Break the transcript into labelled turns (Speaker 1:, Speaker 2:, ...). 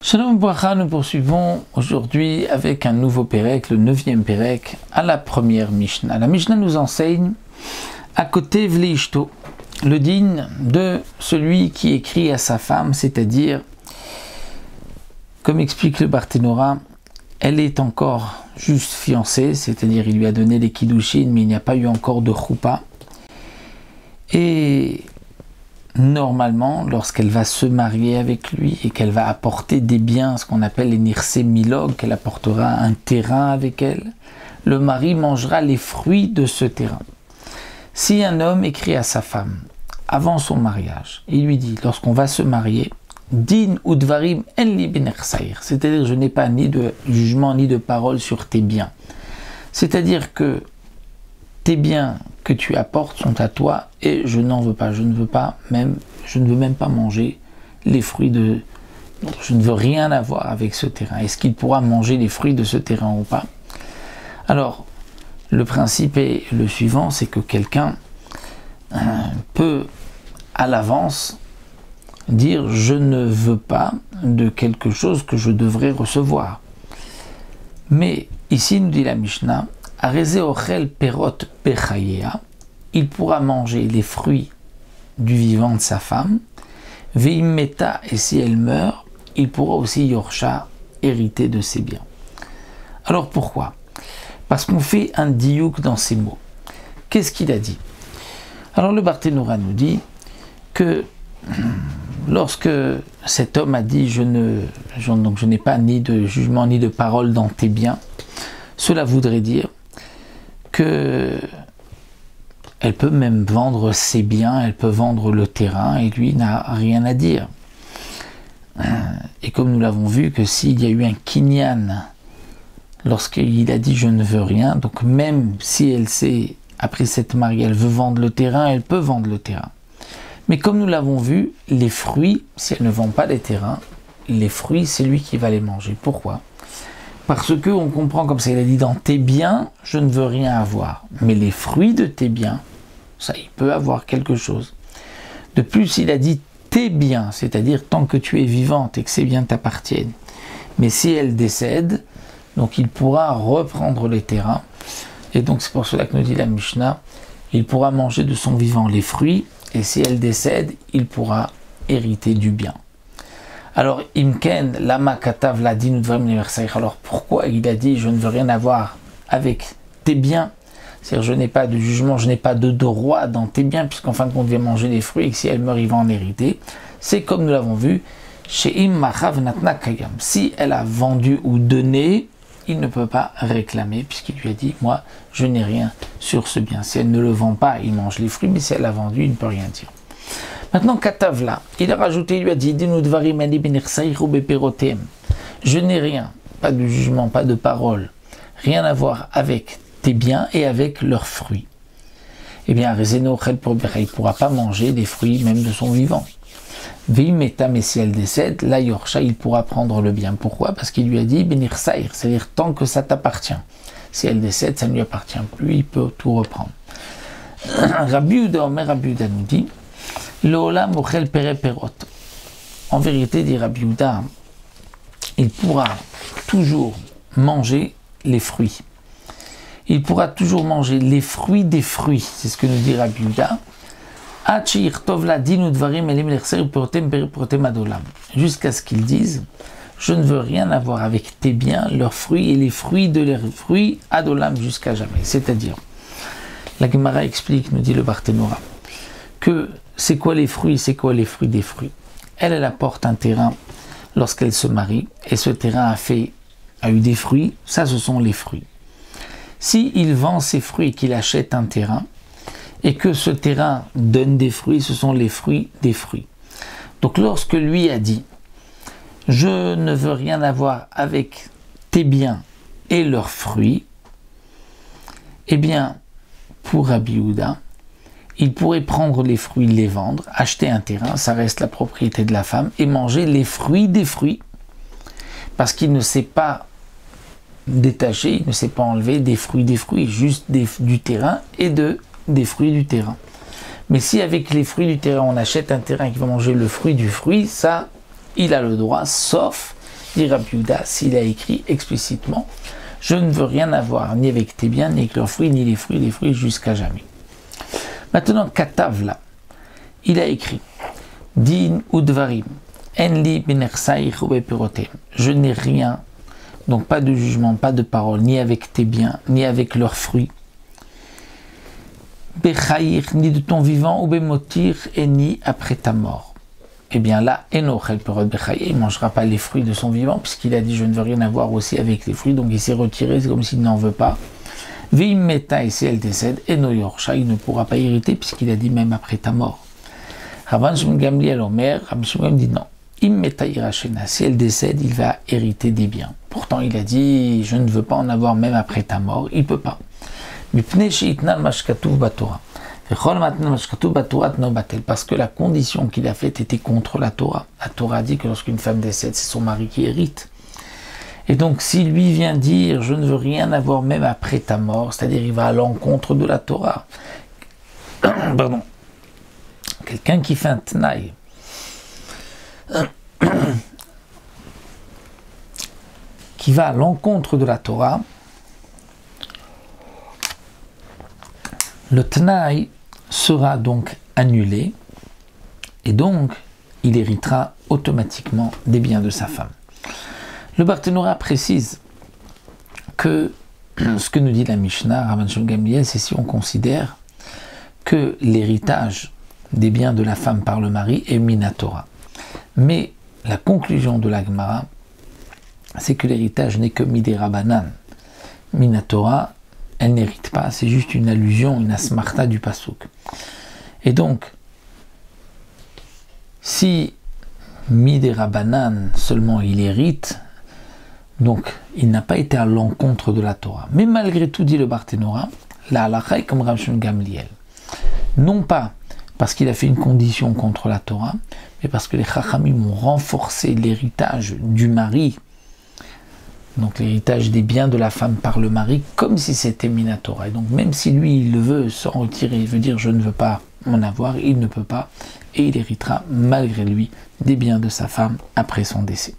Speaker 1: Shalom Bracha, nous poursuivons aujourd'hui avec un nouveau Pérec, le 9e Pérec, à la première Mishnah. La Mishnah nous enseigne à côté Vleishto, le digne de celui qui écrit à sa femme, c'est-à-dire, comme explique le Barthénora, elle est encore juste fiancée, c'est-à-dire il lui a donné les kiddushin, mais il n'y a pas eu encore de choupa. Et normalement, lorsqu'elle va se marier avec lui et qu'elle va apporter des biens, ce qu'on appelle les nirse milog, qu'elle apportera un terrain avec elle, le mari mangera les fruits de ce terrain. Si un homme écrit à sa femme, avant son mariage, il lui dit, lorsqu'on va se marier, din ou dvarim en li benersair, c'est-à-dire je n'ai pas ni de jugement ni de parole sur tes biens. C'est-à-dire que tes biens que tu apportes sont à toi et je n'en veux pas. Je ne veux même pas manger les fruits de... Je ne veux rien avoir avec ce terrain. Est-ce qu'il pourra manger les fruits de ce terrain ou pas? Alors, le principe est le suivant, c'est que quelqu'un peut à l'avance dire je ne veux pas de quelque chose que je devrais recevoir. Mais ici, nous dit la Mishnah, il pourra manger les fruits du vivant de sa femme, veimeta, et si elle meurt, il pourra aussi yorsha, hériter de ses biens. Alors pourquoi? Parce qu'on fait un diouk dans ces mots. Qu'est-ce qu'il a dit? Alors le Barthénora nous dit que lorsque cet homme a dit je n'ai pas ni de jugement ni de parole dans tes biens, cela voudrait dire que elle peut même vendre ses biens, elle peut vendre le terrain et lui n'a rien à dire. Et comme nous l'avons vu que s'il y a eu un kinyan lorsqu'il a dit je ne veux rien, donc même si elle s'est, après cette mariée, elle veut vendre le terrain, elle peut vendre le terrain. Mais comme nous l'avons vu, les fruits, si elle ne vend pas les terrains, les fruits c'est lui qui va les manger. Pourquoi? Parce qu'on comprend comme ça, il a dit dans tes biens, je ne veux rien avoir. Mais les fruits de tes biens, ça, il peut avoir quelque chose. De plus, il a dit tes biens, c'est-à-dire tant que tu es vivante et que ces biens t'appartiennent. Mais si elle décède, donc il pourra reprendre les terrains. Et donc c'est pour cela que nous dit la Mishnah, il pourra manger de son vivant les fruits, et si elle décède, il pourra hériter du bien. Alors, Imken, lama katav ladin udvarim universal. Alors, pourquoi il a dit je ne veux rien avoir avec tes biens? C'est-à-dire, je n'ai pas de jugement, je n'ai pas de droit dans tes biens, puisqu'en fin de compte, on devait manger les fruits et que si elle meurt, il va en hériter. C'est comme nous l'avons vu, chez Immachav natna kayam. Si elle a vendu ou donné, il ne peut pas réclamer, puisqu'il lui a dit moi, je n'ai rien sur ce bien. Si elle ne le vend pas, il mange les fruits, mais si elle l'a vendu, il ne peut rien dire. Maintenant, Katavla, il a rajouté, il lui a dit je n'ai rien, pas de jugement, pas de parole, rien à voir avec tes biens et avec leurs fruits. Eh bien, il ne pourra pas manger des fruits même de son vivant. Veimeta, mais si elle décède, la yorsha, il pourra prendre le bien. Pourquoi? Parce qu'il lui a dit benirsaïr, c'est-à-dire tant que ça t'appartient. Si elle décède, ça ne lui appartient plus, il peut tout reprendre. Rabbi Yehuda nous dit L'olam ochel pere perot. En vérité, dit Rabbi Yehuda, il pourra toujours manger les fruits. Il pourra toujours manger les fruits des fruits. C'est ce que nous dit Rabbi Yehuda. Jusqu'à ce qu'ils disent je ne veux rien avoir avec tes biens, leurs fruits et les fruits de leurs fruits, adolam, jusqu'à jamais. C'est-à-dire, la Gemara explique, nous dit le Barthénora, que c'est quoi les fruits des fruits. Elle apporte un terrain lorsqu'elle se marie, et ce terrain a eu des fruits, ça ce sont les fruits. Si il vend ses fruits et qu'il achète un terrain, et que ce terrain donne des fruits, ce sont les fruits des fruits. Donc lorsque lui a dit je ne veux rien avoir avec tes biens et leurs fruits, eh bien, pour Rabbi Yehuda, il pourrait prendre les fruits, les vendre, acheter un terrain, ça reste la propriété de la femme, et manger les fruits des fruits, parce qu'il ne s'est pas détaché, il ne s'est pas enlevé des fruits, juste du terrain et des fruits du terrain. Mais si avec les fruits du terrain, on achète un terrain qui va manger le fruit du fruit, ça, il a le droit, sauf dit Rabbi Yehuda, s'il a écrit explicitement, je ne veux rien avoir ni avec tes biens, ni avec leurs fruits, ni les fruits jusqu'à jamais. Maintenant, Katavla, il a écrit, Din udvarim, enli benersaich ou bepirotem. Je n'ai rien, donc pas de jugement, pas de parole, ni avec tes biens, ni avec leurs fruits. Bechaïr, ni de ton vivant, ou bemotir, et ni après ta mort. Eh bien là, Enochel Perot Bechaïr, il ne mangera pas les fruits de son vivant, puisqu'il a dit je ne veux rien avoir aussi avec les fruits, donc il s'est retiré, c'est comme s'il n'en veut pas. Vim Meta, et si elle décède, Eno Yorcha, il ne pourra pas hériter, puisqu'il a dit même après ta mort. Rabban Shimon Gamliel Omer, Rabban Shimon dit non. Im Meta Irachena, si elle décède, il va hériter des biens. Pourtant, il a dit je ne veux pas en avoir même après ta mort, il ne peut pas. Parce que la condition qu'il a faite était contre la Torah. La Torah dit que lorsqu'une femme décède, c'est son mari qui hérite. Et donc, si lui vient dire « je ne veux rien avoir même après ta mort », c'est-à-dire il va à l'encontre de la Torah. Pardon. Quelqu'un qui fait un tnaï, qui va à l'encontre de la Torah, le tnaï sera donc annulé et donc il héritera automatiquement des biens de sa femme. Le Barthénora précise que ce que nous dit la Mishnah, Rabban Shimon Gamliel, c'est si on considère que l'héritage des biens de la femme par le mari est minatora. Mais la conclusion de la Gemara, c'est que l'héritage n'est que midérabanan. Minatora, elle n'hérite pas, c'est juste une allusion, une asmarta du pasuk. Et donc, si midérabanan seulement il hérite, donc il n'a pas été à l'encontre de la Torah. Mais malgré tout, dit le Barthénora, la halakha est comme Rabban Shimon Gamliel. Non pas parce qu'il a fait une condition contre la Torah, mais parce que les Chachamim ont renforcé l'héritage du mari, donc l'héritage des biens de la femme par le mari, comme si c'était minatora. Et donc même si lui, il veut s'en retirer, il veut dire je ne veux pas en avoir, il ne peut pas, et il héritera malgré lui des biens de sa femme après son décès.